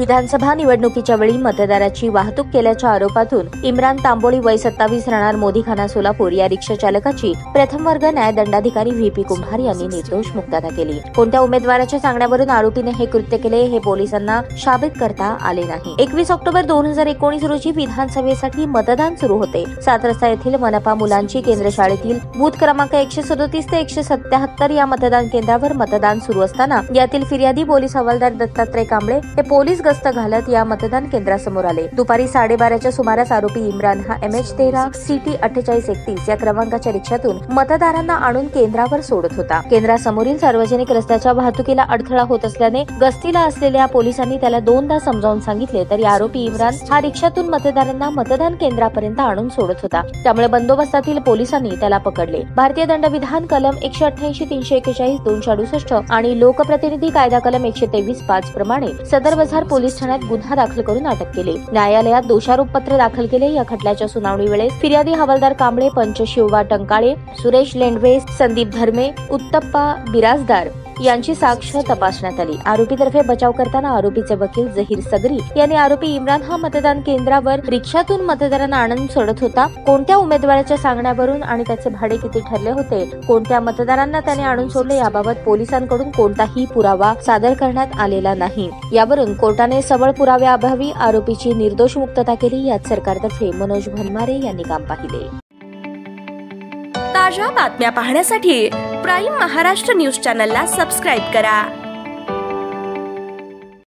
विधानसभा निवडणुकीच्या वेळी मतदाराची वाहतूक केल्याच्या आरोपातून इम्रान तांबोळी वय 27 राहणार मोदीखाना सोलापूर या रिक्षा चालकाची प्रथम वर्ग न्याय दंडाधिकारी व्ही.पी. कुंभार यांनी निर्दोष मुक्तता केली। कोणत्या उमेदवाराच्या सांगण्यावरून आरोपीने हे कृत्य केले हे पोलिसांना साबित करता आले नाही। 21 ऑक्टोबर 2019 रोजी विधानसभेसाठी मतदान सुरू होते। 7 रस्ता येथील मनपा मुलांची केंद्र शाळेतील बूथ क्रमांक 137 ते 177 या मतदान केंद्रावर मतदान सुरू असताना यातील फिर्यादी पोलीस हवालदार दत्तात्रय कांबळे हे पोलीस गस्त घालत या मतदान केंद्रासमोर आले। दुपारी 12:30च्या सुमारास आरोपी इम्रान हा MH13 CT 4831 या क्रमांकाच्या रिक्षातून मतदारांना आणून केंद्रावर सोडत होता। केंद्रासमोरील सार्वजनिक रस्त्याच्या वाहतुकीला अडथळा होत असल्याने गस्तीला असलेल्या पोलिसांनी त्याला दोनदा समजावून सांगितले तरी आरोपी इम्रान हा रिक्षातून मतदारांना मतदान केंद्रापर्यंत आणून सोडत होता। त्यामुळे बंदोबस्तातील पोलिसांनी त्याला पकडले। भारतीय दंडविधान कलम 188, 341, 268 आणि लोकप्रतिनिधी कायदा कलम 123(5) प्रमाणे सदर बझार पोलीस ठाण्यात गुन्हा दाखल करून अटक केली। न्यायालयात दोषारोप पत्र दाखल केले। या खटल्याच्या सुनावणी वेळेस फिर्यादी हवालदार कांबळे, पंच शिवबा टंकाळे, सुरेश लेंडवे, संदीप धर्मे, उत्तप्पा बिराजदार यांची साक्ष तपासण्यात आली। आरोपीतर्फे बचाव करताना आरोपीचे वकील जहीर सगरी यांनी आरोपी इम्रान हा मतदान केंद्रावर रिक्षातून मतदारांना आणून सोडत होता, कोणत्या उमेदवाराच्या सांगण्यावरून आणि त्याचे भाडे किती ठरले होते, कोणत्या मतदारांना त्याने आणून सोडले याबाबत पोलिसांकडून कोणताही पुरावा सादर करण्यात आलेला नाही। यावरून कोर्टाने सबळ पुराव्याअभावी आरोपीची निर्दोष मुक्तता केली। यात सरकारतर्फे मनोज भनमारे यांनी काम पाहिले। ताज्या बातम्या पाहण्यासाठी प्राईम महाराष्ट्र न्यूज चॅनलला सबस्क्राईब करा।